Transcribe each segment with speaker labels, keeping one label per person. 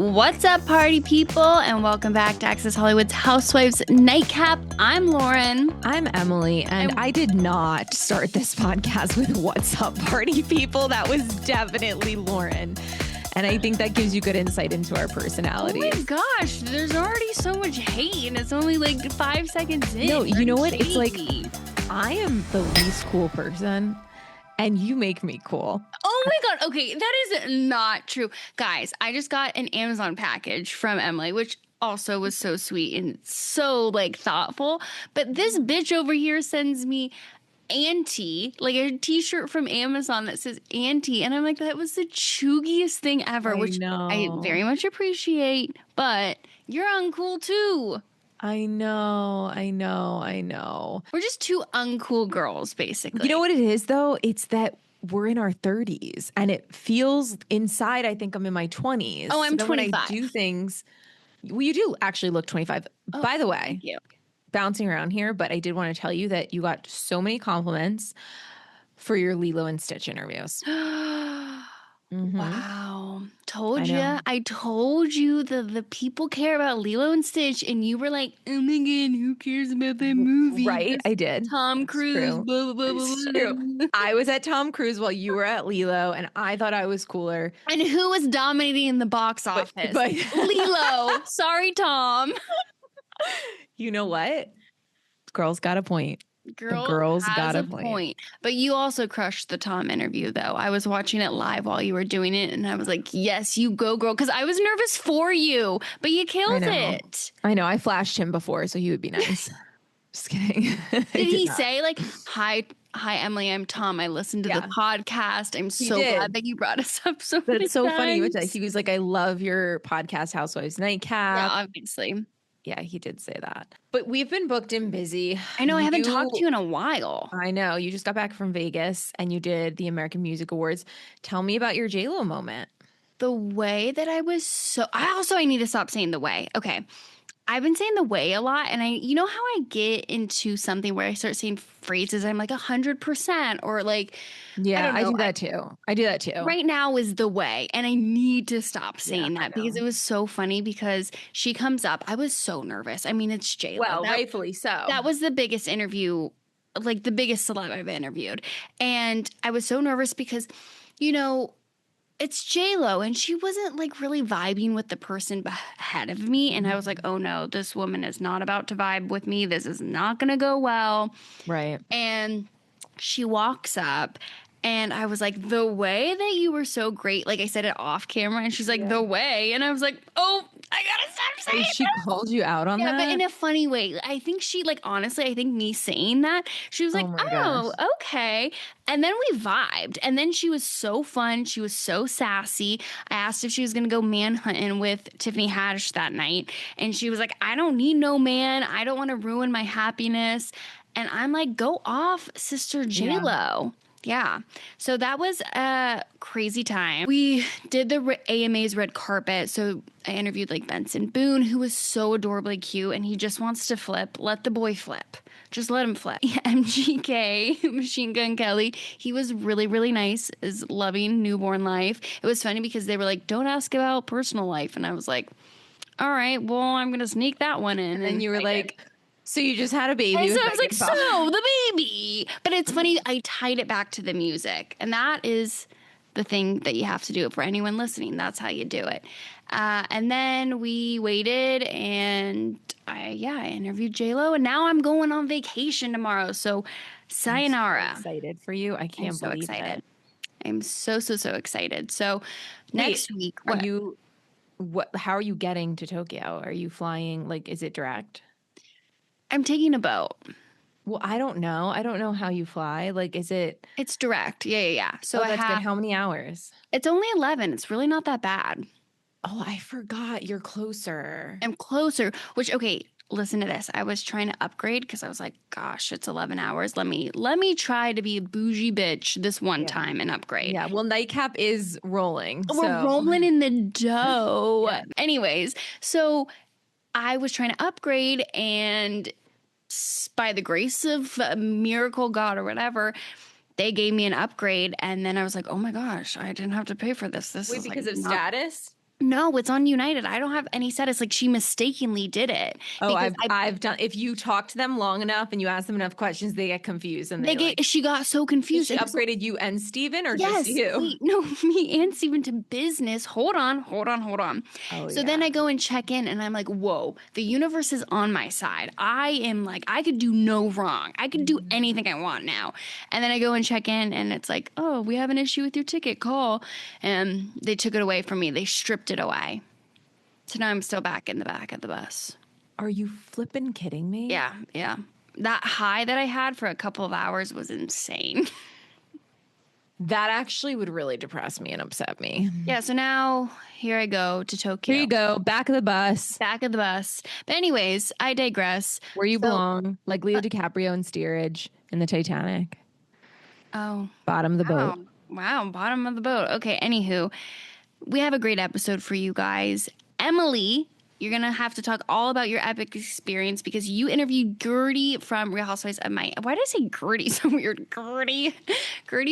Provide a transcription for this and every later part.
Speaker 1: What's up, party people, and welcome back to Access Hollywood's Housewives Nightcap. I'm Lauren.
Speaker 2: I'm Emily, and I did not start this podcast with what's up, party people. That was definitely Lauren. And I think that gives you good insight into our personalities.
Speaker 1: Oh my gosh, there's already so much hate, and it's only like 5 seconds in.
Speaker 2: No, you know what?
Speaker 1: Shady.
Speaker 2: It's like I am the least cool person, and you make me cool.
Speaker 1: Oh my God. Okay, that is not true. Guys, I just got an Amazon package from Emily, which also was so sweet and so like thoughtful. But this bitch over here sends me Auntie, like a t-shirt from Amazon that says Auntie. And I'm like, that was the chuggiest thing ever, which I very much appreciate. But you're uncool too.
Speaker 2: I know.
Speaker 1: We're just two uncool girls, basically.
Speaker 2: You know what it is, though? It's that we're in our 30s, and it feels inside, I think I'm in my 20s.
Speaker 1: Oh, I'm 25.
Speaker 2: When I do things, well, you do actually look 25.
Speaker 1: Oh,
Speaker 2: by the way,
Speaker 1: thank you.
Speaker 2: Bouncing around here, but I did want to tell you that you got so many compliments for your Lilo and Stitch interviews.
Speaker 1: Wow. Told you. I told you the people care about Lilo and Stitch, and you were like, oh my God, who cares about that movie?
Speaker 2: Right, I did.
Speaker 1: Tom Cruise. Blah, blah, blah, blah,
Speaker 2: true. I was at Tom Cruise while you were at Lilo, and I thought I was cooler.
Speaker 1: And who was dominating in the box office?
Speaker 2: But
Speaker 1: Lilo. Sorry, Tom.
Speaker 2: You know what? Girls got a point.
Speaker 1: Girls got a point. But you also crushed the Tom interview, though. I was watching it live while you were doing it, and I was like, yes, you go, girl. Because I was nervous for you, but you killed it.
Speaker 2: I know. I flashed him before, so he would be nice. Just kidding.
Speaker 1: Did he say, like, hi, Emily, I'm Tom. I listened to the podcast. I'm so glad that you brought us up so many
Speaker 2: That's so
Speaker 1: times.
Speaker 2: funny. He was like, I love your podcast, Housewives Nightcap.
Speaker 1: Yeah, obviously.
Speaker 2: Yeah, he did say that. But we've been booked and busy.
Speaker 1: I know. I haven't talked to you in a while.
Speaker 2: I know. You just got back from Vegas and you did the American Music Awards. Tell me about your J-Lo moment.
Speaker 1: The way that I was I need to stop saying the way. Okay. I've been saying the way a lot, and you know how I get into something where I start saying phrases, I'm like 100% or like,
Speaker 2: yeah, I do that too.
Speaker 1: Right now is the way, and I need to stop saying that because it was so funny because she comes up. I was so nervous. I mean, it's J-Lo.
Speaker 2: Well, rightfully so.
Speaker 1: That was the biggest interview, like the biggest celeb I've interviewed, and I was so nervous because, you know, it's J-Lo, and she wasn't like really vibing with the person ahead of me. And I was like, oh no, this woman is not about to vibe with me. This is not going to go well.
Speaker 2: Right.
Speaker 1: And she walks up, and I was like, the way that you were so great. Like I said it off camera, and she's like, the way. And I was like, oh, I gotta stop saying
Speaker 2: she called you out on that?
Speaker 1: Yeah, but in a funny way. I think she, like, honestly, I think me saying that, she was like, oh, okay. And then we vibed. And then she was so fun. She was so sassy. I asked if she was going to go manhunting with Tiffany Haddish that night. And she was like, I don't need no man. I don't want to ruin my happiness. And I'm like, go off, Sister J-Lo. Yeah. So that was a crazy time. We did the AMA's red carpet. So I interviewed like Benson Boone, who was so adorably cute, and he just wants to flip. Let the boy flip. Just let him flip. MGK, Machine Gun Kelly, he was really, really nice, is loving newborn life. It was funny because they were like, don't ask about personal life. And I was like, all right, well, I'm going to sneak that one in.
Speaker 2: And then you were like, so you just had a baby.
Speaker 1: And so I was like, so the baby. But it's funny, I tied it back to the music. And that is the thing that you have to do for anyone listening. That's how you do it. And then we waited, and I interviewed J-Lo. And now I'm going on vacation tomorrow. So sayonara.
Speaker 2: I'm so excited for you. I can't believe it.
Speaker 1: I'm so excited. So next week.
Speaker 2: How are you getting to Tokyo? Are you flying? Like, is it direct?
Speaker 1: I'm taking a boat.
Speaker 2: Well, I don't know. I don't know how you fly. Like, is it?
Speaker 1: It's direct. Yeah. So
Speaker 2: that's good. How many hours?
Speaker 1: It's only 11. It's really not that bad.
Speaker 2: Oh, I forgot. You're closer.
Speaker 1: I'm closer. Which, okay, listen to this. I was trying to upgrade because I was like, gosh, it's 11 hours. Let me try to be a bougie bitch this one time and upgrade.
Speaker 2: Yeah. Well, Nightcap is rolling.
Speaker 1: We're rolling in the dough. Anyways, so I was trying to upgrade, and by the grace of a miracle God or whatever, they gave me an upgrade. And then I was like, oh my gosh, I didn't have to pay for this. This is
Speaker 2: because
Speaker 1: like
Speaker 2: of status?
Speaker 1: No, it's on United. I don't have any status. Like, she mistakenly did it.
Speaker 2: Oh, I've done. If you talk to them long enough and you ask them enough questions, they get confused and
Speaker 1: she got so confused.
Speaker 2: She upgraded you and Steven, or
Speaker 1: yes,
Speaker 2: just you?
Speaker 1: Wait, no, me and Steven to business. Hold on.
Speaker 2: Oh,
Speaker 1: so then I go and check in and I'm like, whoa, the universe is on my side. I am like, I could do no wrong. I could do anything I want now. And then I go and check in and it's like, oh, we have an issue with your ticket. Call. And they took it away from me. They stripped it away. So now I'm still back in the back of the bus.
Speaker 2: Are you flipping kidding me?
Speaker 1: Yeah. That high that I had for a couple of hours was insane.
Speaker 2: That actually would really depress me and upset me.
Speaker 1: Yeah, so now here I go to Tokyo.
Speaker 2: Here you go, back of the bus.
Speaker 1: But anyways, I digress.
Speaker 2: Where you belong, like Leo DiCaprio in Steerage in the Titanic.
Speaker 1: Oh.
Speaker 2: Bottom of the boat.
Speaker 1: Wow, bottom of the boat. Okay, anywho, we have a great episode for you guys. Emily, you're going to have to talk all about your epic experience because you interviewed Guerdy from Real Housewives of Miami. Why did I say Guerdy? So weird. Guerdy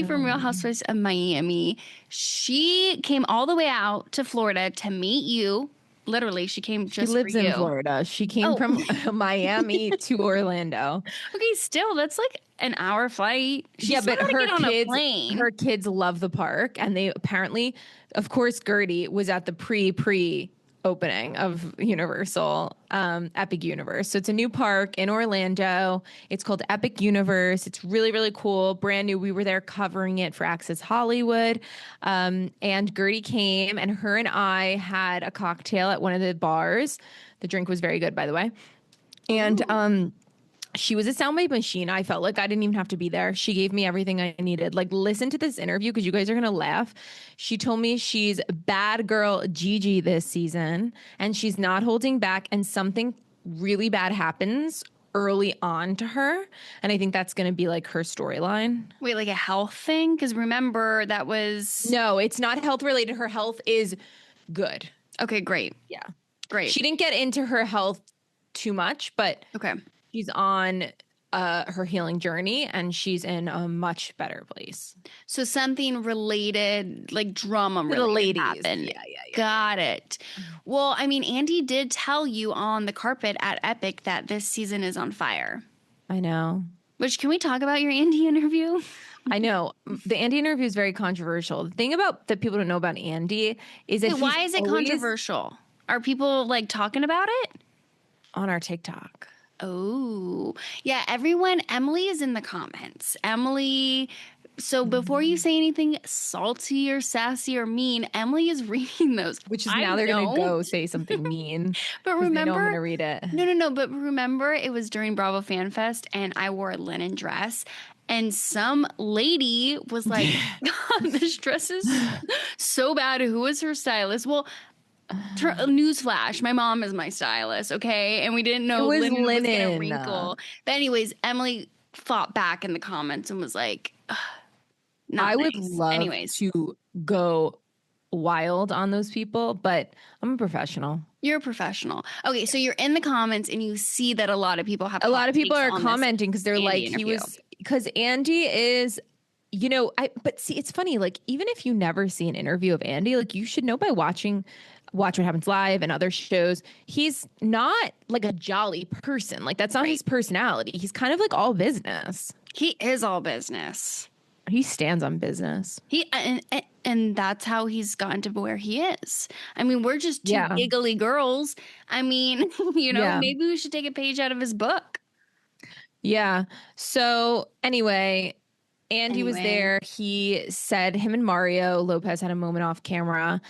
Speaker 1: from Real Housewives of Miami. She came all the way out to Florida to meet you. Literally, she came just for you. She lives in
Speaker 2: Florida. She came from Miami to Orlando.
Speaker 1: Okay, still, that's like an hour flight. But
Speaker 2: her kids love the park. And they apparently, of course, Guerdy was at the pre opening of Universal, Epic Universe. So it's a new park in Orlando. It's called Epic Universe. It's really, really cool. Brand new. We were there covering it for Access Hollywood. And Guerdy came and her and I had a cocktail at one of the bars. The drink was very good, by the way. And, she was a soundbite machine. I felt like I didn't even have to be there. She gave me everything I needed. Like, listen to this interview because you guys are going to laugh. She told me she's bad girl Gigi this season and she's not holding back, and something really bad happens early on to her. And I think that's going to be like her storyline.
Speaker 1: Wait, like a health thing? Because remember, that was...
Speaker 2: No, it's not health related. Her health is good.
Speaker 1: Okay, great.
Speaker 2: Yeah.
Speaker 1: Great.
Speaker 2: She didn't get into her health too much, but...
Speaker 1: Okay.
Speaker 2: She's on her healing journey and she's in a much better place.
Speaker 1: So something related, like drama related,
Speaker 2: the ladies.
Speaker 1: Happened.
Speaker 2: Yeah.
Speaker 1: Got it. Well, I mean, Andy did tell you on the carpet at Epic that this season is on fire.
Speaker 2: I know.
Speaker 1: Which, can we talk about your Andy interview?
Speaker 2: I know. The Andy interview is very controversial. The thing about that people don't know about Andy is that
Speaker 1: why is it controversial? Are people like talking about it?
Speaker 2: On our TikTok.
Speaker 1: Oh, yeah. Emily is in the comments. Emily. So before you say anything salty or sassy or mean, Emily is reading those.
Speaker 2: Which is now they're going to go say something mean.
Speaker 1: But remember,
Speaker 2: I'm going to read it.
Speaker 1: No. But remember, it was during Bravo Fan Fest and I wore a linen dress. And some lady was like, God, this dress is so bad. Who is her stylist? Well, newsflash, my mom is my stylist, okay? And we didn't know linen was gonna wrinkle. But anyways, Emily fought back in the comments and was like,
Speaker 2: I would love to go wild on those people, but I'm a professional.
Speaker 1: You're a professional. Okay, so you're in the comments and you see that a lot of people have...
Speaker 2: A lot of people are commenting because they're
Speaker 1: Andy
Speaker 2: like,
Speaker 1: interview.
Speaker 2: because Andy is... but see, it's funny, like, even if you never see an interview of Andy, like, you should know by watching Watch What Happens Live and other shows, he's not like a jolly person. Like, that's not his personality. He's kind of like all business.
Speaker 1: He is all business.
Speaker 2: He stands on business.
Speaker 1: And that's how he's gotten to where he is. I mean, we're just two giggly girls. I mean, maybe we should take a page out of his book.
Speaker 2: Yeah. So anyway, Andy was there. He said him and Mario Lopez had a moment off camera.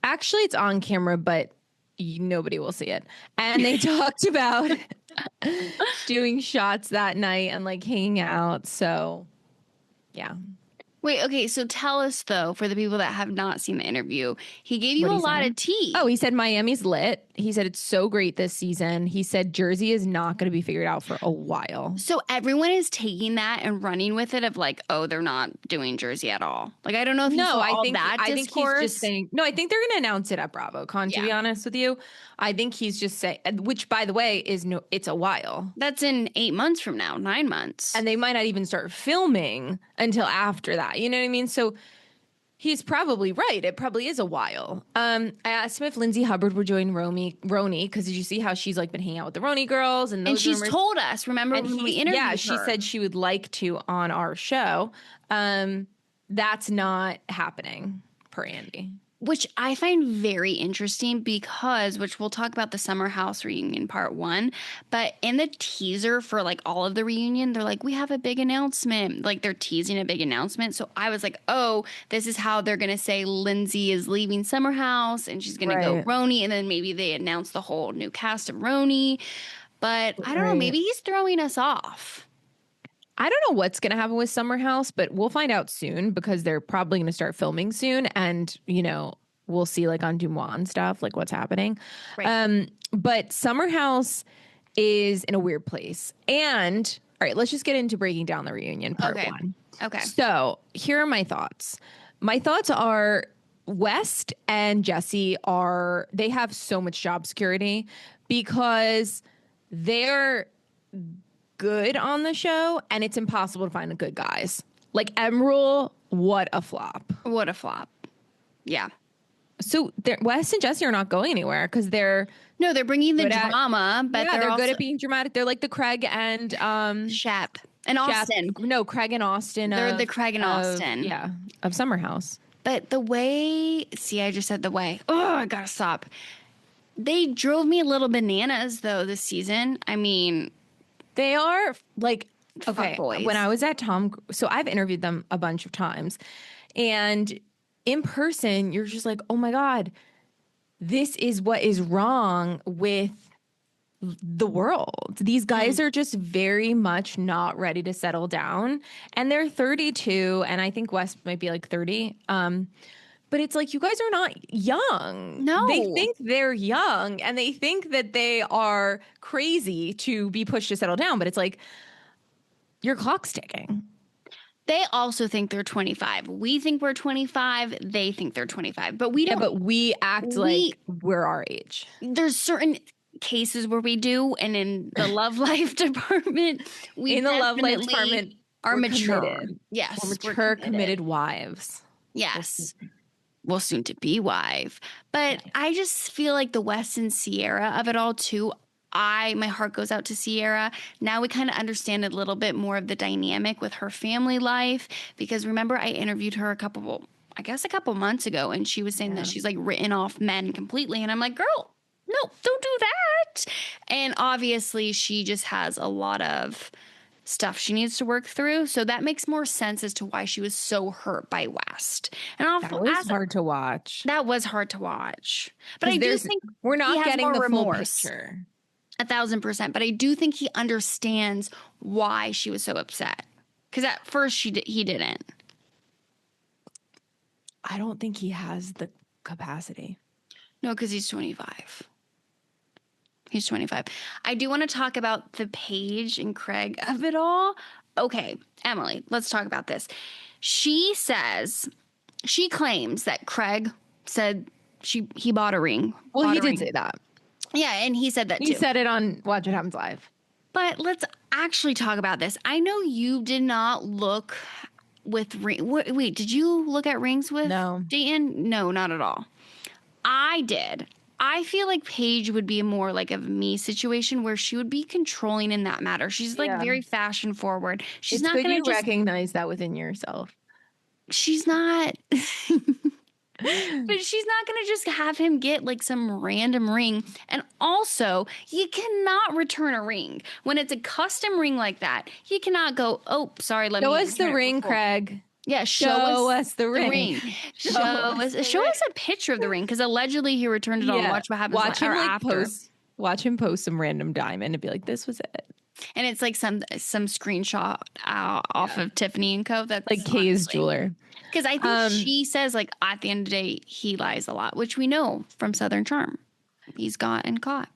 Speaker 2: Actually, it's on camera, but nobody will see it. And they talked about doing shots that night and like hanging out. So, yeah.
Speaker 1: Wait, okay. So tell us, though, for the people that have not seen the interview, he gave you a lot of tea.
Speaker 2: Oh, he said Miami's lit. He said it's so great this season. He said Jersey is not going to be figured out for a while.
Speaker 1: So everyone is taking that and running with it of like, oh, they're not doing Jersey at all. Like, I don't know if you saw all that discourse. I think he's just saying,
Speaker 2: no, I think they're going to announce it at BravoCon, to be honest with you. I think he's just saying, which, by the way, it's a while.
Speaker 1: That's in 8 months from now, 9 months.
Speaker 2: And they might not even start filming until after that. You know what I mean? So He's probably right. It probably is a while. I asked him if Lindsay Hubbard would join Roni, because did you see how she's like been hanging out with the Roni girls and those
Speaker 1: And she's
Speaker 2: rumors?
Speaker 1: told us, remember when we interviewed her?
Speaker 2: Yeah, she said she would like to on our show. That's not happening per Andy.
Speaker 1: Which I find very interesting because, which we'll talk about the Summer House reunion part 1, but in the teaser for like all of the reunion, they're like, we have a big announcement. Like they're teasing a big announcement. So I was like, oh, this is how they're going to say Lindsay is leaving Summer House and she's going to go Roni. And then maybe they announce the whole new cast of Roni. But I don't know, maybe he's throwing us off.
Speaker 2: I don't know what's going to happen with Summer House, but we'll find out soon because they're probably going to start filming soon. And, you know, we'll see like on Dumois and stuff, like what's happening. Right. But Summer House is in a weird place. And all right, let's just get into breaking down the reunion part 1.
Speaker 1: Okay.
Speaker 2: So here are my thoughts. My thoughts are West and Jesse they have so much job security because they're good on the show and it's impossible to find the good guys. Like Emerald, what a flop.
Speaker 1: What a flop. Yeah.
Speaker 2: So Wes and Jesse are not going anywhere because they're
Speaker 1: bringing the drama, but
Speaker 2: they're good at being dramatic. They're like the Craig and
Speaker 1: Shep and Austin.
Speaker 2: No, Craig and Austin.
Speaker 1: They're the Craig and Austin.
Speaker 2: Of Summer House.
Speaker 1: But the way, I just said the way. Oh, I gotta stop. They drove me a little bananas though this season. I mean,
Speaker 2: they are like, okay,
Speaker 1: boys.
Speaker 2: When I was at so I've interviewed them a bunch of times and in person, you're just like, oh my God, this is what is wrong with the world. These guys are just very much not ready to settle down. And they're 32, and I think Wes might be like 30. But it's like, you guys are not young.
Speaker 1: No.
Speaker 2: They think they're young and they think that they are crazy to be pushed to settle down. But it's like, your clock's ticking.
Speaker 1: They also think they're 25. We think we're 25. They think they're 25. But we don't.
Speaker 2: Yeah, but we act like we're our age.
Speaker 1: There's certain cases where we do. And in the love life department, we are mature.
Speaker 2: Committed.
Speaker 1: Yes.
Speaker 2: We're mature, committed wives.
Speaker 1: Yes. Well, soon to be wife. But I just feel like the West and Sierra of it all too. My heart goes out to Sierra. Now we kind of understand a little bit more of the dynamic with her family life. Because remember, I interviewed her a couple months ago, and she was saying that she's like written off men completely. And I'm like, girl, no, don't do that. And obviously she just has a lot of stuff she needs to work through. So that makes more sense as to why she was so hurt by West. And
Speaker 2: that was hard to watch.
Speaker 1: That was hard to watch. But I do think
Speaker 2: we're not getting the full picture.
Speaker 1: 1,000%. But I do think he understands why she was so upset. Because at first he didn't.
Speaker 2: I don't think he has the capacity.
Speaker 1: No, because he's 25. He's 25. I do want to talk about the Paige and Craig of it all. Okay, Emily, let's talk about this. She claims that Craig said he bought a ring.
Speaker 2: Well, he did say that.
Speaker 1: Yeah, and he said that too.
Speaker 2: He said it on Watch What Happens Live.
Speaker 1: But let's actually talk about this. I know you did not look with ring. Wait, did you look at rings with Dayton? No, not at all. I did. I feel like Paige would be more like a me situation where she would be controlling in that matter. She's like very fashion forward. She's not going to
Speaker 2: recognize that within yourself.
Speaker 1: She's not. But she's not going to just have him get like some random ring. And also, you cannot return a ring. When it's a custom ring like that, you cannot go, oh, sorry, let me.
Speaker 2: Show us the ring, Craig.
Speaker 1: Yeah, show us
Speaker 2: the ring.
Speaker 1: Show us a picture of the ring, because allegedly he returned it on Watch What Happens After.
Speaker 2: Watch him post some random diamond and be like, "This was it."
Speaker 1: And it's like some screenshot off of Tiffany & Co. That's
Speaker 2: like Kay's jeweler.
Speaker 1: Because I think she says like at the end of the day he lies a lot, which we know from Southern Charm. He's gotten caught.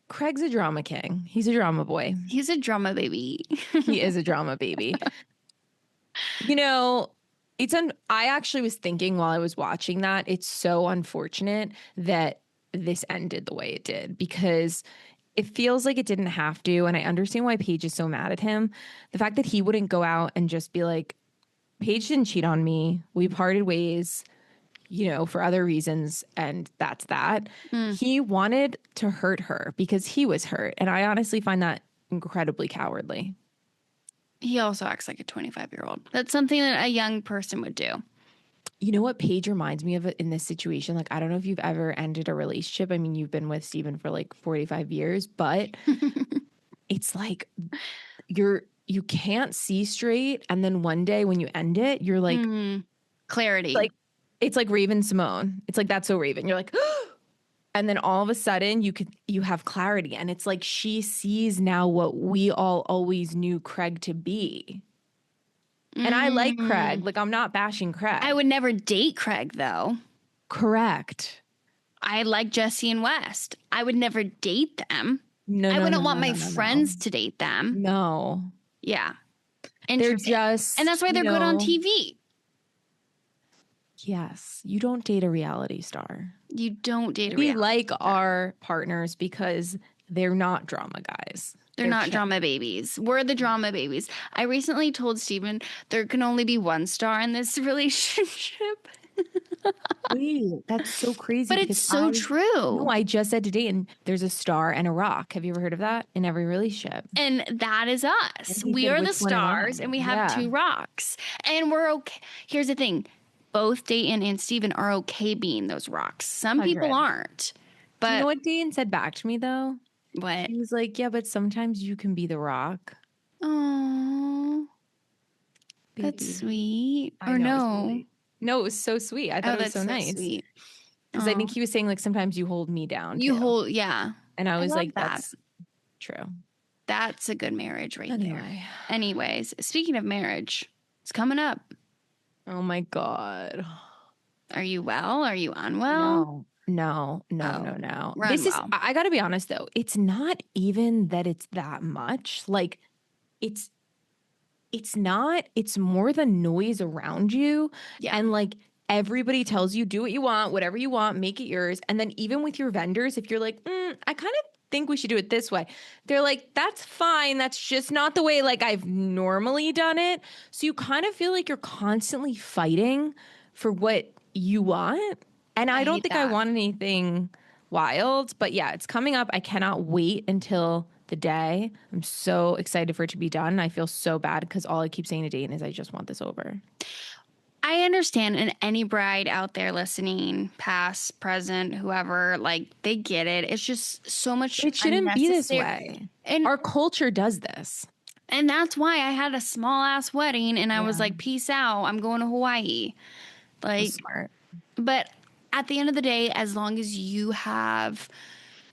Speaker 2: Craig's a drama king. He's a drama boy.
Speaker 1: He's a drama baby.
Speaker 2: He is a drama baby. You know, I actually was thinking while I was watching that, it's so unfortunate that this ended the way it did, because it feels like it didn't have to. And I understand why Paige is so mad at him. The fact that he wouldn't go out and just be like, Paige didn't cheat on me. We parted ways, for other reasons, and that's that. He wanted to hurt her because he was hurt, and I honestly find that incredibly cowardly.
Speaker 1: He also acts like a 25-year-old. That's something that a young person would do.
Speaker 2: You know what Paige reminds me of in this situation? Like, I don't know if you've ever ended a relationship. I mean, you've been with Steven for like 45 years, but it's like you can't see straight. And then one day when you end it, you're like,
Speaker 1: clarity.
Speaker 2: Like, it's like Raven Simone. It's like, that's so Raven. You're like, and then all of a sudden you have clarity. And it's like, she sees now what we all always knew Craig to be. And I like Craig. Like, I'm not bashing Craig.
Speaker 1: I would never date Craig, though.
Speaker 2: Correct.
Speaker 1: I like Jesse and West. I would never date them. I wouldn't want my friends to date them.
Speaker 2: No.
Speaker 1: Yeah.
Speaker 2: And they're just...
Speaker 1: And that's why they're good on TV.
Speaker 2: Yes. You don't date a reality star.
Speaker 1: You don't date a reality
Speaker 2: star. We like our partners because they're not drama guys.
Speaker 1: They're not drama babies. We're the drama babies. I recently told Steven there can only be one star in this relationship.
Speaker 2: Wait, that's so crazy.
Speaker 1: But it's so true.
Speaker 2: No, I just said today, and there's a star and a rock. Have you ever heard of that? In every relationship.
Speaker 1: And that is us. We are the stars, and we have two rocks. And we're okay. Here's the thing. Both Dayton and Steven are okay being those rocks. Some people aren't. But
Speaker 2: do you know what Dayton said back to me, though?
Speaker 1: What?
Speaker 2: He was like, yeah, but sometimes you can be the rock.
Speaker 1: Oh, that's sweet. Or no?
Speaker 2: No, it was so sweet. I thought it was so nice. Because I think he was saying, like, sometimes you hold me down.
Speaker 1: You hold, yeah.
Speaker 2: And I was like, that's true.
Speaker 1: That's a good marriage there. Anyways, speaking of marriage, it's coming up.
Speaker 2: Oh, my God.
Speaker 1: Are you well? Are you unwell?
Speaker 2: No. I got to be honest, though. It's not even that it's that much. Like, it's not. It's more the noise around you. Yeah. And, like, everybody tells you, do what you want, whatever you want, make it yours. And then even with your vendors, if you're like, I kind of think we should do it this way, they're like, that's fine. That's just not the way, like, I've normally done it. So you kind of feel like you're constantly fighting for what you want. And I don't think I want anything wild, but yeah, it's coming up. I cannot wait until the day. I'm so excited for it to be done. I feel so bad because all I keep saying to Dayton is I just want this over.
Speaker 1: I understand. And any bride out there listening, past, present, whoever, like, they get it. It's just so much.
Speaker 2: It shouldn't be this way. And our culture does this.
Speaker 1: And that's why I had a small ass wedding and I was like, peace out. I'm going to Hawaii. Like,
Speaker 2: that's smart.
Speaker 1: But at the end of the day, as long as you have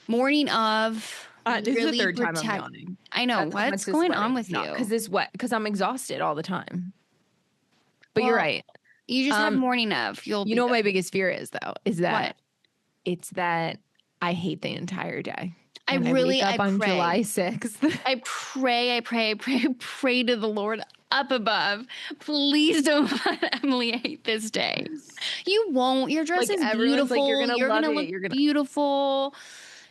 Speaker 1: morning of,
Speaker 2: this is the third time I'm yawning.
Speaker 1: I know. What's going on with you?
Speaker 2: Because I'm exhausted all the time. But you're right.
Speaker 1: You just have morning of. You
Speaker 2: know what my biggest fear is, though? Is that it's that I hate the entire day.
Speaker 1: I wake
Speaker 2: up on July 6th.
Speaker 1: I pray to the Lord up above. Please don't let Emily hate this day. You won't. Your dress is beautiful. Like, you're gonna look beautiful.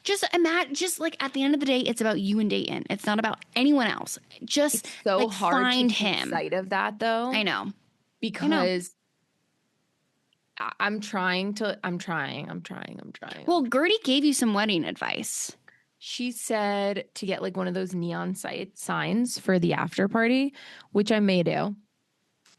Speaker 1: Just imagine. Just like at the end of the day, it's about you and Dayton. It's not about anyone else. Just
Speaker 2: it's so
Speaker 1: like,
Speaker 2: hard
Speaker 1: find
Speaker 2: to keep sight of that, though.
Speaker 1: I know
Speaker 2: because. I'm trying.
Speaker 1: Well, Guerdy gave you some wedding advice.
Speaker 2: She said to get like one of those neon signs for the after party, which I may do.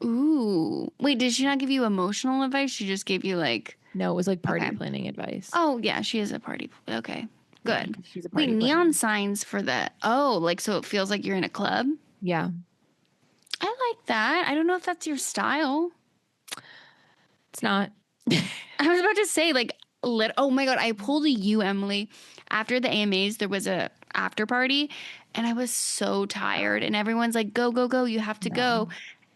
Speaker 1: Ooh. Wait, did she not give you emotional advice? She just gave you like...
Speaker 2: No, it was like party planning advice.
Speaker 1: Oh, yeah, she is a party. Okay, good.
Speaker 2: Yeah, she's a party planner.
Speaker 1: Neon signs for the... Oh, like so it feels like you're in a club?
Speaker 2: Yeah.
Speaker 1: I like that. I don't know if that's your style.
Speaker 2: It's not.
Speaker 1: I was about to say like... Oh my God, I pulled a you, Emily. After the AMAs, there was a after party and I was so tired and everyone's like, go, go, go. You have to go.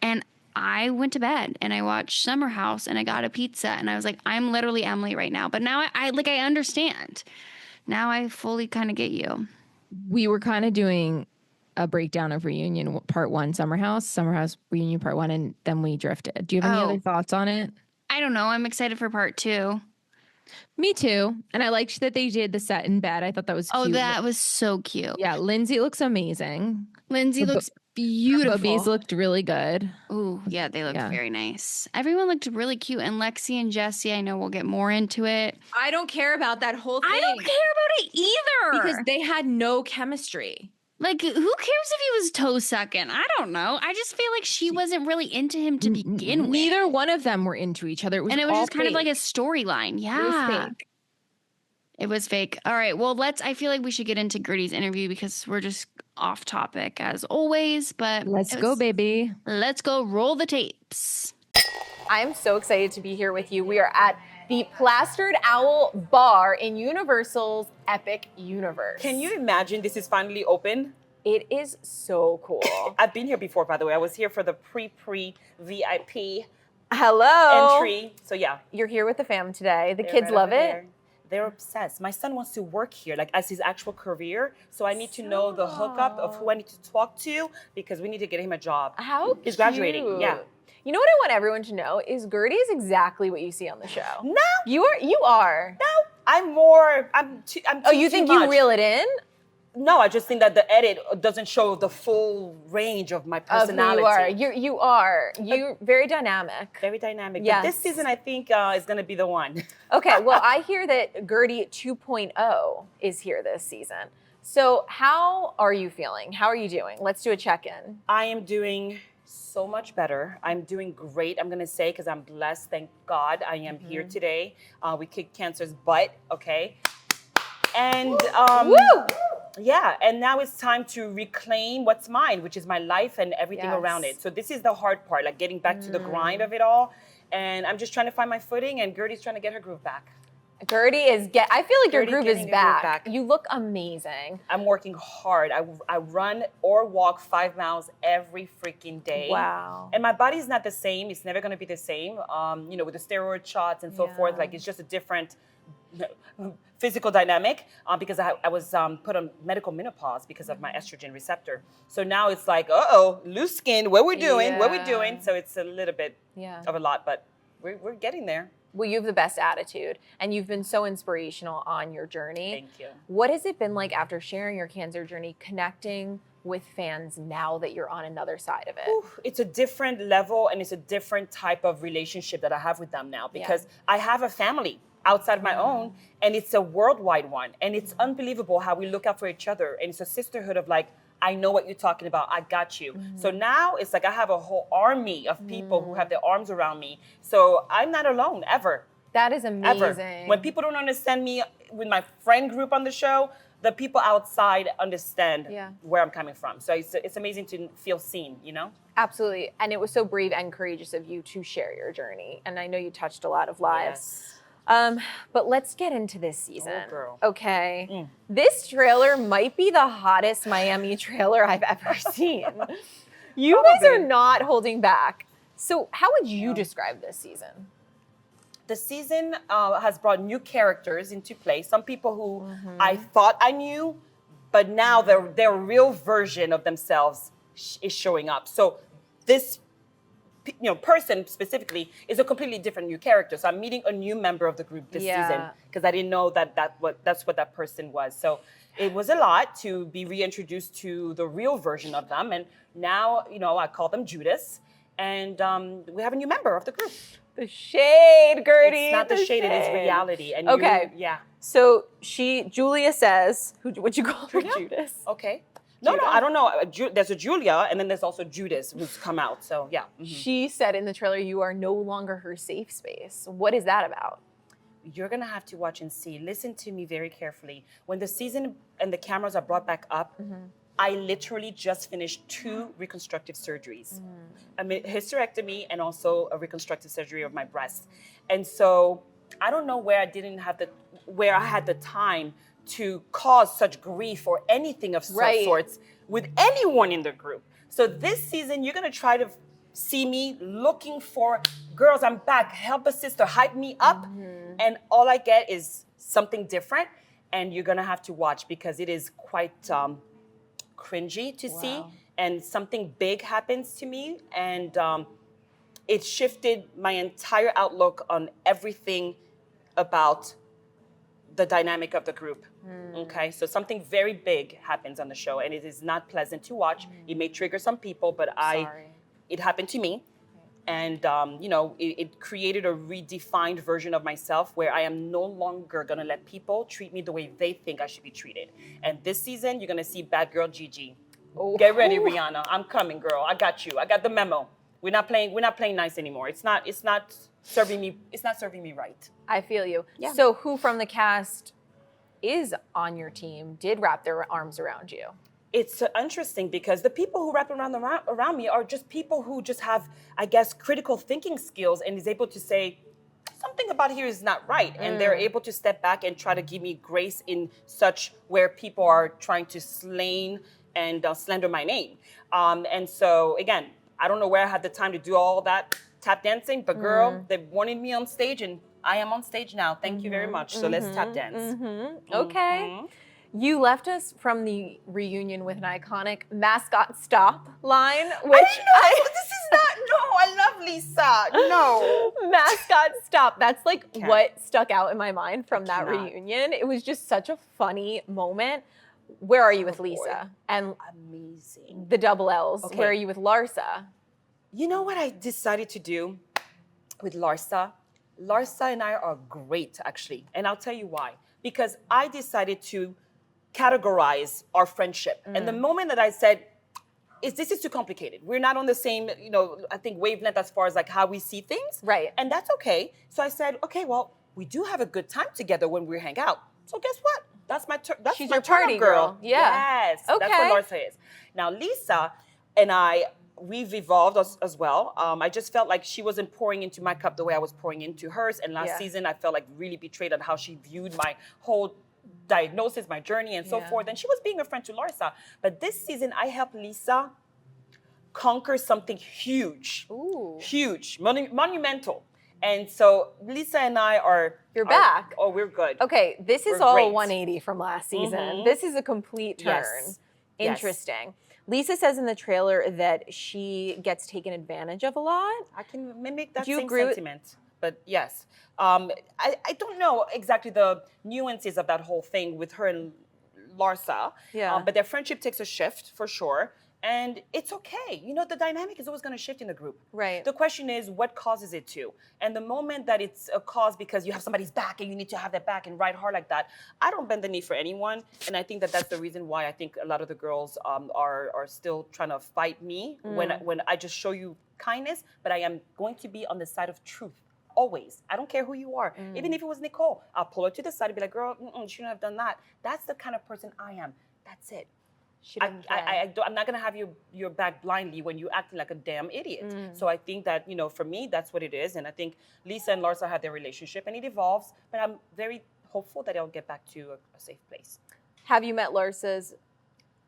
Speaker 1: And I went to bed and I watched Summer House and I got a pizza and I was like, I'm literally Emily right now. But now I understand. Now I fully kind of get you.
Speaker 2: We were kind of doing a breakdown of Reunion Part 1, Summer House Reunion Part 1, and then we drifted. Do you have any other thoughts on it?
Speaker 1: I don't know. I'm excited for Part 2.
Speaker 2: Me too. And I liked that they did the set in bed. I thought that was cute.
Speaker 1: Oh, that was so cute.
Speaker 2: Yeah, Lindsay looks amazing.
Speaker 1: Lindsay looks beautiful.
Speaker 2: Boobies looked really good.
Speaker 1: Oh, yeah, they looked very nice. Everyone looked really cute. And Lexi and Jesse, I know we'll get more into it.
Speaker 2: I don't care about that whole thing.
Speaker 1: I don't care about it either.
Speaker 2: Because they had no chemistry.
Speaker 1: Like, who cares if he was toe sucking? I don't know. I just feel like she wasn't really into him to begin with.
Speaker 2: Neither one of them were into each other.
Speaker 1: And it was just kind of like a storyline. Yeah.
Speaker 2: It was fake.
Speaker 1: It was fake. All right. Well, I feel like we should get into Guerdy's interview because we're just off topic as always. But
Speaker 2: let's go, baby.
Speaker 1: Let's go roll the tapes.
Speaker 3: I'm so excited to be here with you. We are at the Plastered Owl Bar in Universal's Epic Universe.
Speaker 4: Can you imagine this is finally open?
Speaker 3: It is so cool.
Speaker 4: I've been here before, by the way. I was here for the pre-VIP
Speaker 3: Hello.
Speaker 4: entry. So yeah.
Speaker 3: You're here with the fam today. The kids love it.
Speaker 4: They're obsessed. My son wants to work here, like as his actual career. So I need to know the hookup of who I need to talk to because we need to get him a job.
Speaker 3: How
Speaker 4: He's graduating. Yeah.
Speaker 3: You know what I want everyone to know is Guerdy is exactly what you see on the show.
Speaker 4: No.
Speaker 3: You are.
Speaker 4: No. I'm more. I'm too.
Speaker 3: Oh, you think you reel it in?
Speaker 4: No, I just think that the edit doesn't show the full range of my personality.
Speaker 3: Of who you are. You're very dynamic.
Speaker 4: Very dynamic.
Speaker 3: Yes.
Speaker 4: But this season, I think, is going to be the one.
Speaker 3: Okay, well, I hear that Guerdy 2.0 is here this season. So how are you feeling? How are you doing? Let's do a check-in.
Speaker 4: I am doing so much better. I'm doing great, I'm going to say, because I'm blessed. Thank God I am here today. We kicked cancer's butt, okay? And yeah, and now it's time to reclaim what's mine, which is my life and everything around it. So this is the hard part, like getting back to the grind of it all. And I'm just trying to find my footing, and Guerdy's trying to get her groove back.
Speaker 3: Guerdy I feel like your groove is back. You look amazing.
Speaker 4: I'm working hard. I run or walk 5 miles every freaking day.
Speaker 3: Wow.
Speaker 4: And my body's not the same. It's never going to be the same. With the steroid shots and so forth, like it's just a different physical dynamic because I was put on medical menopause because of my estrogen receptor. So now it's like, loose skin, what we're doing. So it's a little bit of a lot, but we're getting there.
Speaker 3: Well, you have the best attitude, and you've been so inspirational on your journey.
Speaker 4: Thank you.
Speaker 3: What has it been like after sharing your cancer journey, connecting with fans now that you're on another side of it?
Speaker 4: Ooh, it's a different level, and it's a different type of relationship that I have with them now because I have a family outside of my own, and it's a worldwide one, and it's unbelievable how we look out for each other, and it's a sisterhood of like, I know what you're talking about. I got you. So now it's like I have a whole army of people who have their arms around me. So I'm not alone ever.
Speaker 3: That is amazing.
Speaker 4: Ever. When people don't understand me with my friend group on the show, the people outside understand where I'm coming from. So it's amazing to feel seen, you know?
Speaker 3: Absolutely. And it was so brave and courageous of you to share your journey. And I know you touched a lot of lives. But let's get into this season.
Speaker 4: Oh, girl.
Speaker 3: Okay. This trailer might be the hottest Miami trailer I've ever seen. You guys are not holding back. So how would you describe this season?
Speaker 4: The season has brought new characters into play. Some people who I thought I knew, but now their real version of themselves is showing up. So this person specifically is a completely different new character. So I'm meeting a new member of the group this season because I didn't know that's what that person was. So it was a lot to be reintroduced to the real version of them. And now, I call them Judas. And we have a new member of the group.
Speaker 3: The shade, Guerdy.
Speaker 4: It's not the shade, it is reality. And
Speaker 3: okay. So Julia says, what'd you call her?
Speaker 4: Judas. Okay. No, I don't know. There's a Julia, and then there's also Judas who's come out. So, yeah.
Speaker 3: She said in the trailer, you are no longer her safe space. What is that about?
Speaker 4: You're going to have to watch and see. Listen to me very carefully. When the season and the cameras are brought back up, I literally just finished 2 reconstructive surgeries. A hysterectomy and also a reconstructive surgery of my breast. And so I don't know where I had the time to cause such grief or anything of sorts with anyone in the group. So this season, you're going to try to see me looking for, girls, I'm back, help a sister, hype me up. And all I get is something different. And you're going to have to watch because it is quite cringy to see. And something big happens to me. And it shifted my entire outlook on everything about the dynamic of the group. Okay, so something very big happens on the show, and it is not pleasant to watch. It may trigger some people, but it happened to me. And, it created a redefined version of myself where I am no longer going to let people treat me the way they think I should be treated. And this season, you're going to see bad girl Gigi. Oh. Get ready, Rihanna. I'm coming, girl. I got you. I got the memo. We're not playing nice anymore. It's not serving me right.
Speaker 3: I feel you.
Speaker 4: Yeah.
Speaker 3: So who from the cast is on your team did wrap their arms around you?
Speaker 4: It's interesting because the people who wrap around me are just people who just have, I guess, critical thinking skills and is able to say, something about here is not right. And they're able to step back and try to give me grace in such where people are trying to slander my name. And so, again, I don't know where I had the time to do all that tap dancing, but girl, they wanted me on stage and I am on stage now. Thank you very much. So let's tap dance.
Speaker 3: Okay. You left us from the reunion with an iconic mascot stop line, which
Speaker 4: I love Lisa. No.
Speaker 3: Mascot stop. That's like what stuck out in my mind from that reunion. It was just such a funny moment. Where are you with Lisa? And
Speaker 4: amazing.
Speaker 3: The double L's.
Speaker 4: Okay.
Speaker 3: Where are you with Larsa?
Speaker 4: You know what I decided to do with Larsa? Larsa and I are great, actually. And I'll tell you why. Because I decided to categorize our friendship. And the moment that I said, this is too complicated. We're not on the same, I think wavelength as far as like how we see things.
Speaker 3: Right.
Speaker 4: And that's okay. So I said, okay, well, we do have a good time together when we hang out. So guess what? That's my
Speaker 3: She's
Speaker 4: my
Speaker 3: your party girl. Yeah.
Speaker 4: Yes.
Speaker 3: Okay.
Speaker 4: That's what Larsa is. Now, Lisa and we've evolved as well. I just felt like she wasn't pouring into my cup the way I was pouring into hers. And last season, I felt like really betrayed on how she viewed my whole diagnosis, my journey, and so forth. And she was being a friend to Larsa. But this season, I helped Lisa conquer something huge.
Speaker 3: Ooh.
Speaker 4: Huge, monumental. And so Lisa and I are...
Speaker 3: You're back.
Speaker 4: Oh, we're good.
Speaker 3: Okay, this is
Speaker 4: We're
Speaker 3: all
Speaker 4: great.
Speaker 3: 180 from last season. This is a complete turn.
Speaker 4: Yes.
Speaker 3: Interesting. Lisa says in the trailer that she gets taken advantage of a lot.
Speaker 4: I can mimic that
Speaker 3: Do you
Speaker 4: same
Speaker 3: agree with-
Speaker 4: sentiment. But yes, I don't know exactly the nuances of that whole thing with her and Larsa.
Speaker 3: Yeah.
Speaker 4: But their friendship takes a shift for sure. And it's okay. The dynamic is always going to shift in the group.
Speaker 3: Right.
Speaker 4: The question is, what causes it to? And the moment that it's a cause because you have somebody's back and you need to have that back and ride hard like that, I don't bend the knee for anyone. And I think that that's the reason why I think a lot of the girls are still trying to fight me when I just show you kindness, but I am going to be on the side of truth. Always. I don't care who you are. Even if it was Nicole, I'll pull her to the side and be like, girl, you shouldn't have done that. That's the kind of person I am. That's it. I'm not going to have your back blindly when you're acting like a damn idiot. So I think that, for me, that's what it is. And I think Lisa and Larsa had their relationship and it evolves. But I'm very hopeful that it'll get back to a safe place.
Speaker 3: Have you met Larsa's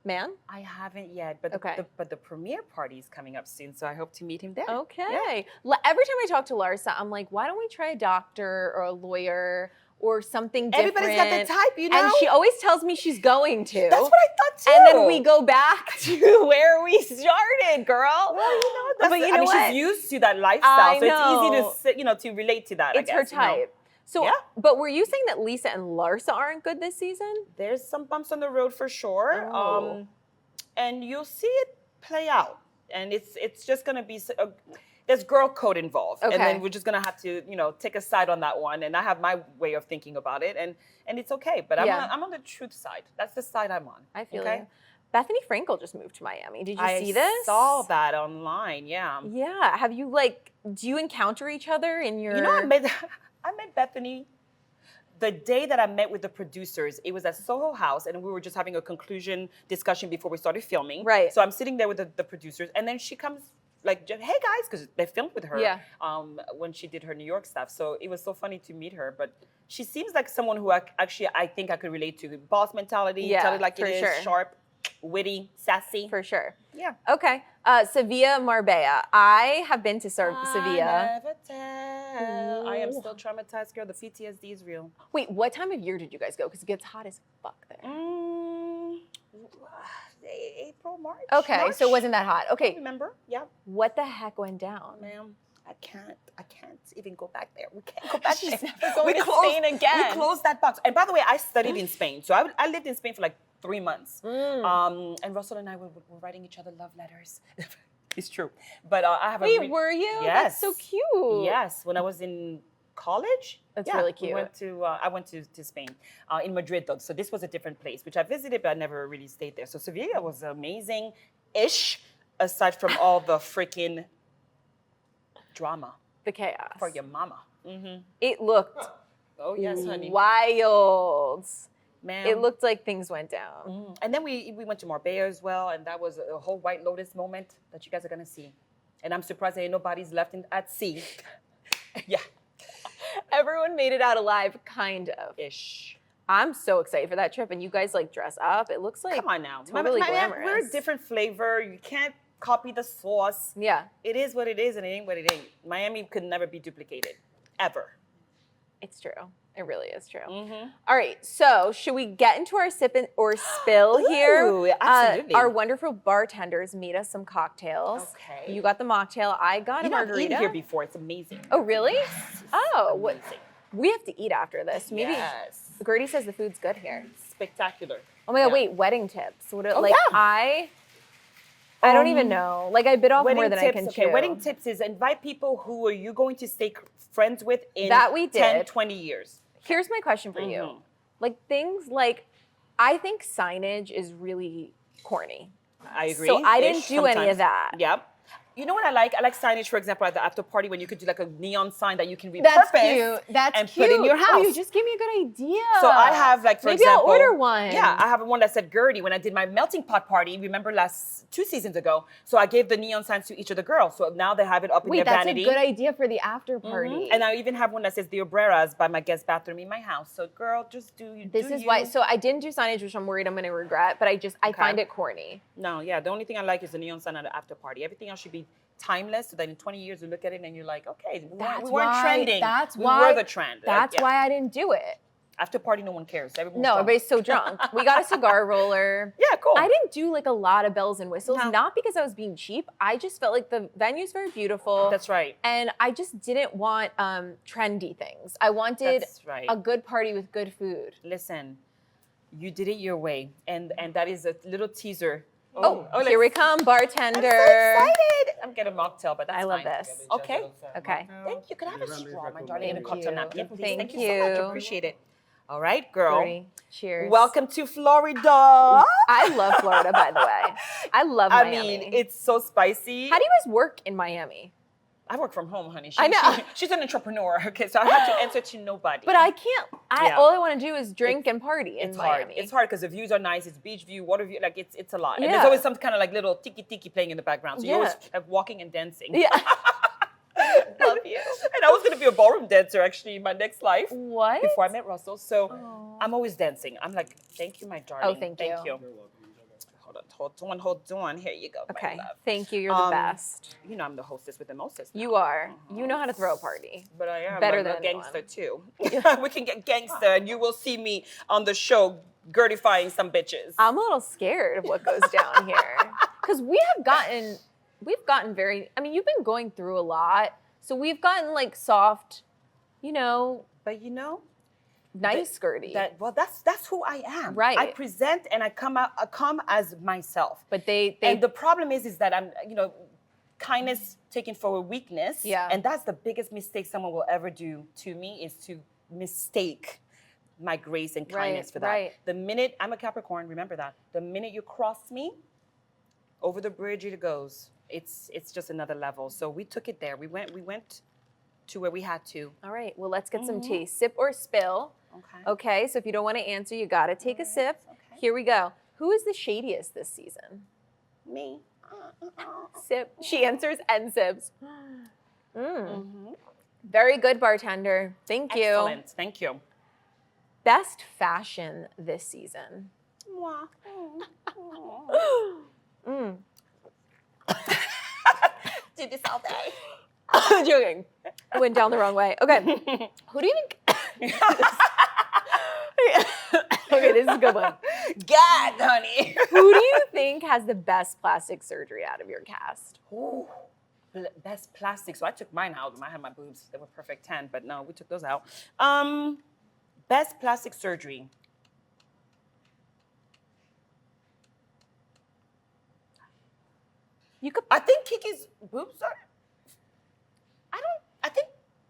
Speaker 3: man?
Speaker 4: I haven't yet, but the premiere party is coming up soon, so I hope to meet him there.
Speaker 3: Okay.
Speaker 4: Yeah.
Speaker 3: Every time I talk to Larsa, I'm like, why don't we try a doctor or a lawyer or something different?
Speaker 4: Everybody's got the type,
Speaker 3: And she always tells me she's going to.
Speaker 4: That's what I thought too.
Speaker 3: And then we go back to where we started, girl.
Speaker 4: Well, she's used to that lifestyle, so it's easy to relate to that.
Speaker 3: It's her type. So, but were you saying that Lisa and Larsa aren't good this season?
Speaker 4: There's some bumps on the road for sure. And you'll see it play out. And it's just going to be, there's girl code involved.
Speaker 3: Okay.
Speaker 4: And then we're just going to have to, take a side on that one. And I have my way of thinking about it. And it's okay. But I'm on the truth side. That's the side I'm on.
Speaker 3: I feel you. Bethany Frankel just moved to Miami. Did you see this?
Speaker 4: I saw that online, yeah.
Speaker 3: Yeah. Have you, do you encounter each other in your...
Speaker 4: I met Bethany the day that I met with the producers. It was at Soho House, and we were just having a conclusion discussion before we started filming.
Speaker 3: Right.
Speaker 4: So I'm sitting there with the producers, and then she comes like, hey guys, because they filmed with her when she did her New York stuff. So it was so funny to meet her. But she seems like someone who I think I could relate to. Boss mentality, tell it like it is, sharp, witty, sassy.
Speaker 3: For sure.
Speaker 4: Yeah.
Speaker 3: Okay. Sevilla, Marbella. I have been to Sevilla.
Speaker 4: Never tell. I am still traumatized, girl. The PTSD is real.
Speaker 3: Wait, what time of year did you guys go? Because it gets hot as fuck there.
Speaker 4: April, March.
Speaker 3: Okay,
Speaker 4: March?
Speaker 3: so it wasn't that hot. Okay.
Speaker 4: I remember? Yeah.
Speaker 3: What the heck went down?
Speaker 4: Ma'am, I can't even go back there. We can't go back there.
Speaker 3: Never going to Spain again.
Speaker 4: We closed that box. And by the way, I studied in Spain. So I lived in Spain for like 3 months. And Russell and I were writing each other love letters. It's true. But I have
Speaker 3: Wait, were you?
Speaker 4: Yes.
Speaker 3: That's so cute.
Speaker 4: Yes. When I was in college.
Speaker 3: That's really cute.
Speaker 4: I went to Spain, in Madrid though. So this was a different place, which I visited, but I never really stayed there. So Sevilla was amazing-ish, aside from all the freaking drama.
Speaker 3: The chaos.
Speaker 4: For your mama. Mm-hmm.
Speaker 3: It looked
Speaker 4: honey.
Speaker 3: wild.
Speaker 4: Man.
Speaker 3: It looked like things went down.
Speaker 4: And then we went to Marbella as well, and that was a whole White Lotus moment that you guys are gonna see. And I'm surprised there ain't nobody's left at sea. Yeah.
Speaker 3: Everyone made it out alive, kind of.
Speaker 4: Ish.
Speaker 3: I'm so excited for that trip, and you guys like dress up. It looks like
Speaker 4: Come on now,
Speaker 3: totally glamorous.
Speaker 4: We're a different flavor. You can't copy the sauce.
Speaker 3: Yeah,
Speaker 4: it is what it is, and it ain't what it ain't. Miami could never be duplicated, ever.
Speaker 3: it's true. It really is true.
Speaker 4: Mm-hmm.
Speaker 3: All right, so should we get into our sip or spill here?
Speaker 4: Ooh, absolutely.
Speaker 3: Our wonderful bartenders made us some cocktails.
Speaker 4: Okay.
Speaker 3: You got the mocktail. I got a margarita.
Speaker 4: I've eaten here before. It's amazing.
Speaker 3: Oh, really?
Speaker 4: Oh,
Speaker 3: what? We have to eat after this. Maybe.
Speaker 4: Yes.
Speaker 3: Guerdy says the food's good here.
Speaker 4: Spectacular.
Speaker 3: Oh my God! Wait, wedding tips. What?
Speaker 4: Oh,
Speaker 3: like
Speaker 4: yeah.
Speaker 3: I don't even know. Like I bit off more than I can chew.
Speaker 4: Wedding tips is invite people who are you going to stay friends with in
Speaker 3: that we did.
Speaker 4: 10, 20 years.
Speaker 3: Here's my question for you. Like things like, I think signage is really corny.
Speaker 4: I agree.
Speaker 3: So I didn't do any of that.
Speaker 4: Yep. You know what I like? I like signage, for example, at the after party when you could do like a neon sign that you can repurpose
Speaker 3: That's cute. That's
Speaker 4: and
Speaker 3: cute.
Speaker 4: put in your house.
Speaker 3: Oh, you just gave me a good idea.
Speaker 4: So I have like, for
Speaker 3: Maybe
Speaker 4: example,
Speaker 3: I'll order one.
Speaker 4: Yeah, I have one that said Guerdy when I did my melting pot party. Remember 2 seasons ago? So I gave the neon signs to each of the girls. So now they have it up in their vanity.
Speaker 3: Wait, that's a good idea for the after party.
Speaker 4: And I even have one that says the Abrairas by my guest bathroom in my house. So girl, just do you.
Speaker 3: This is why. So I didn't do signage, which I'm worried I'm going to regret. But I find it corny.
Speaker 4: No, yeah. The only thing I like is the neon sign at the after party. Everything else should be timeless, so that in 20 years you look at it and you're like, okay, we weren't trending. We were the trend.
Speaker 3: That's why I didn't do it.
Speaker 4: After party, no one cares.
Speaker 3: Everybody's so drunk. We got a cigar roller.
Speaker 4: Yeah, cool.
Speaker 3: I didn't do like a lot of bells and whistles,
Speaker 4: No.
Speaker 3: not because I was being cheap. I just felt like the venue's very beautiful.
Speaker 4: That's right.
Speaker 3: And I just didn't want trendy things. I wanted
Speaker 4: That's right.
Speaker 3: a good party with good food.
Speaker 4: Listen, you did it your way, and that is a little teaser.
Speaker 3: Oh, here we come, bartender.
Speaker 4: I'm so excited. I'm getting a mocktail, but that's
Speaker 3: I love
Speaker 4: fine.
Speaker 3: this.
Speaker 4: Okay.
Speaker 3: Okay.
Speaker 4: Thank you. Can I have a straw, my darling, and a
Speaker 3: Thank
Speaker 4: cocktail
Speaker 3: you.
Speaker 4: napkin, please?
Speaker 3: Thank
Speaker 4: you so much.
Speaker 3: you.
Speaker 4: Appreciate it. All right, girl.
Speaker 3: Guerdy, cheers.
Speaker 4: Welcome to Florida.
Speaker 3: I love Florida, by the way. I love Miami.
Speaker 4: I mean, it's so spicy.
Speaker 3: How do you guys work in Miami?
Speaker 4: I work from home, honey.
Speaker 3: I know.
Speaker 4: She's an entrepreneur, okay? So I have to answer to nobody.
Speaker 3: But I can't.
Speaker 4: Yeah.
Speaker 3: All I want to do is drink and party in
Speaker 4: It's
Speaker 3: Miami.
Speaker 4: hard. It's hard because the views are nice. It's beach view, water view. Like it's a lot. And
Speaker 3: Yeah.
Speaker 4: there's always some kind of like little tiki playing in the background. So you're always like walking and dancing.
Speaker 3: Yeah. Love you.
Speaker 4: And I was gonna be a ballroom dancer actually in my next life.
Speaker 3: What?
Speaker 4: Before I met Russell. So I'm always dancing. I'm like, thank you, my darling.
Speaker 3: Oh, thank you.
Speaker 4: You're welcome. Hold on. Here you go.
Speaker 3: Okay.
Speaker 4: My love.
Speaker 3: Thank you. You're the best.
Speaker 4: You know I'm the hostess with the mostest. now.
Speaker 3: You are. You know how to throw a party.
Speaker 4: But I am.
Speaker 3: Better
Speaker 4: I'm
Speaker 3: than
Speaker 4: a gangster too. We can get gangster, and you will see me on the show Guerdyfying some bitches.
Speaker 3: I'm a little scared of what goes down here. Because we've gotten very, I mean, you've been going through a lot. So we've gotten like soft,
Speaker 4: But you know,
Speaker 3: nice Guerdy.
Speaker 4: That's who I am.
Speaker 3: Right.
Speaker 4: I present and I come as myself.
Speaker 3: But they
Speaker 4: and the problem is that I'm, kindness taken for a weakness.
Speaker 3: Yeah.
Speaker 4: And that's the biggest mistake someone will ever do to me is to mistake my grace and kindness for that.
Speaker 3: Right.
Speaker 4: The minute I'm a Capricorn, remember that. The minute you cross me, over the bridge it goes. It's just another level. So we took it there. We went to where we had to.
Speaker 3: All right. Well, let's get some tea. Sip or spill.
Speaker 4: Okay.
Speaker 3: Okay. So if you don't want to answer, you got to take a sip.
Speaker 4: Okay.
Speaker 3: Here we go. Who is the shadiest this season?
Speaker 4: Me.
Speaker 3: Sip. She answers and sips. Very good, bartender. Thank you.
Speaker 4: Excellent. Thank you.
Speaker 3: Best fashion this season.
Speaker 4: Did this all day.
Speaker 3: Joking. I went down the wrong way. Okay. Who do you think? Okay, this is a good one.
Speaker 4: God, honey.
Speaker 3: Who do you think has the best plastic surgery out of your cast?
Speaker 4: Ooh. best plastic. So I took mine out. I had my boobs. They were perfect 10, but no, we took those out. Best plastic surgery. I think Kiki's boobs are. I think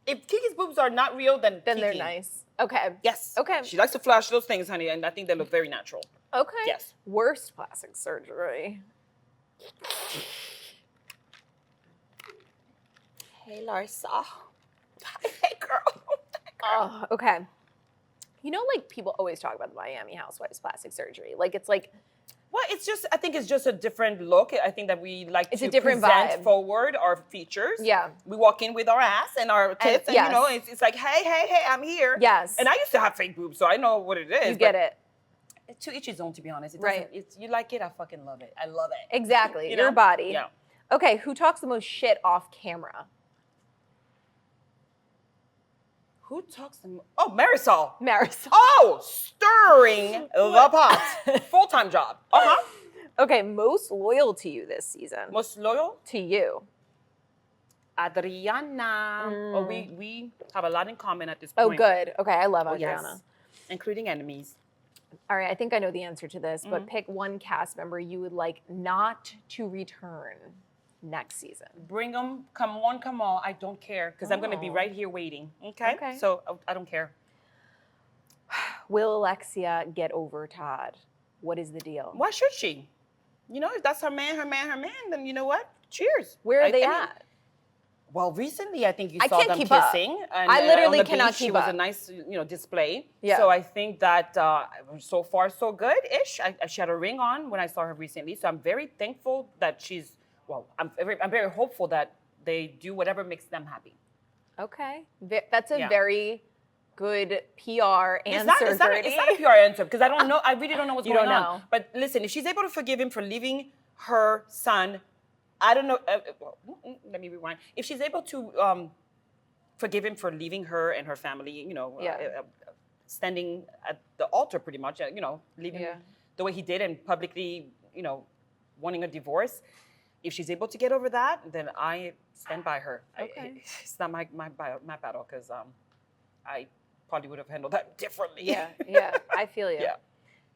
Speaker 4: if Kiki's boobs are not real, then
Speaker 3: Then
Speaker 4: Kiki.
Speaker 3: they're nice. Okay.
Speaker 4: Yes.
Speaker 3: Okay.
Speaker 4: She likes to flash those things, honey, and I think they look very natural.
Speaker 3: Okay.
Speaker 4: Yes.
Speaker 3: Worst plastic surgery.
Speaker 4: Hey, Larsa. Hey, girl.
Speaker 3: Oh, okay. You know, like people always talk about the Miami Housewives plastic surgery. Like it's like,
Speaker 4: Well, I think it's just a different look. I think that we like
Speaker 3: It's
Speaker 4: to
Speaker 3: a different
Speaker 4: present
Speaker 3: vibe.
Speaker 4: forward our features.
Speaker 3: Yeah.
Speaker 4: We walk in with our ass and our tits, and
Speaker 3: yes.
Speaker 4: you know, it's like, hey, I'm here.
Speaker 3: Yes.
Speaker 4: And I used to have fake boobs, so I know what it is.
Speaker 3: you get it.
Speaker 4: To each his own, to be honest.
Speaker 3: Right.
Speaker 4: You like it, I fucking love it. I love it.
Speaker 3: Exactly.
Speaker 4: You
Speaker 3: Your
Speaker 4: know?
Speaker 3: body.
Speaker 4: Yeah.
Speaker 3: Okay, who talks the most shit off camera?
Speaker 4: Who talks to Oh, Marisol.
Speaker 3: Marisol.
Speaker 4: Oh, stirring the pot. Full-time job. Uh-huh.
Speaker 3: Okay, most loyal to you this season.
Speaker 4: Most loyal?
Speaker 3: to you.
Speaker 4: Adriana. Oh, we have a lot in common at this
Speaker 3: Oh,
Speaker 4: point.
Speaker 3: good. Okay, I love
Speaker 4: Oh,
Speaker 3: Adriana.
Speaker 4: yes. Including enemies.
Speaker 3: All right, I think I know the answer to this, but pick one cast member you would like not to return next season.
Speaker 4: Bring them. Come on, come all. I don't care because I'm going to be right here waiting. Okay?
Speaker 3: Okay.
Speaker 4: So I don't care.
Speaker 3: Will Alexia get over Todd? What is the deal?
Speaker 4: Why should she? You know, if that's her man, then you know what? Cheers.
Speaker 3: Where are they
Speaker 4: I mean,
Speaker 3: at?
Speaker 4: well, recently I think you
Speaker 3: I
Speaker 4: saw
Speaker 3: can't
Speaker 4: them
Speaker 3: keep up.
Speaker 4: kissing. And,
Speaker 3: I literally
Speaker 4: on the
Speaker 3: cannot
Speaker 4: beach,
Speaker 3: keep
Speaker 4: it was
Speaker 3: up.
Speaker 4: a nice, display.
Speaker 3: Yeah.
Speaker 4: So I think that so far so good-ish. She had a ring on when I saw her recently. So I'm very thankful that she's. Well, I'm very hopeful that they do whatever makes them happy.
Speaker 3: Okay, that's a
Speaker 4: Yeah.
Speaker 3: very good PR answer.
Speaker 4: It's not a PR answer because I don't know. I really don't know what's
Speaker 3: You
Speaker 4: going
Speaker 3: don't
Speaker 4: on.
Speaker 3: know.
Speaker 4: But listen, if she's able to forgive him for leaving her son, I don't know. Let me rewind. If she's able to forgive him for leaving her and her family, standing at the altar pretty much, leaving the way he did and publicly, wanting a divorce. If she's able to get over that, then I stand by her.
Speaker 3: Okay.
Speaker 4: It's not my battle because I probably would have handled that differently.
Speaker 3: Yeah, I feel you.
Speaker 4: Yeah.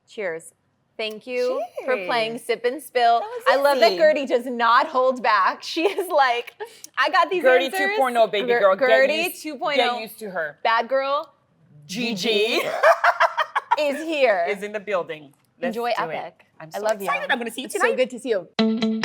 Speaker 3: Cheers. Thank you for
Speaker 4: Cheers.
Speaker 3: playing Sip and Spill.
Speaker 4: was
Speaker 3: I love that
Speaker 4: easy.
Speaker 3: Guerdy does not hold back. She is like, I got these
Speaker 4: Guerdy
Speaker 3: answers.
Speaker 4: 2.0, baby girl.
Speaker 3: Guerdy 2.0.
Speaker 4: Get used to her.
Speaker 3: Bad girl
Speaker 4: Gigi
Speaker 3: is here.
Speaker 4: is in the building. Let's
Speaker 3: Enjoy
Speaker 4: do it.
Speaker 3: Epic.
Speaker 4: I'm
Speaker 3: I
Speaker 4: so
Speaker 3: love you.
Speaker 4: excited. I'm going to see you
Speaker 3: It's
Speaker 4: tonight.
Speaker 3: so good to see you.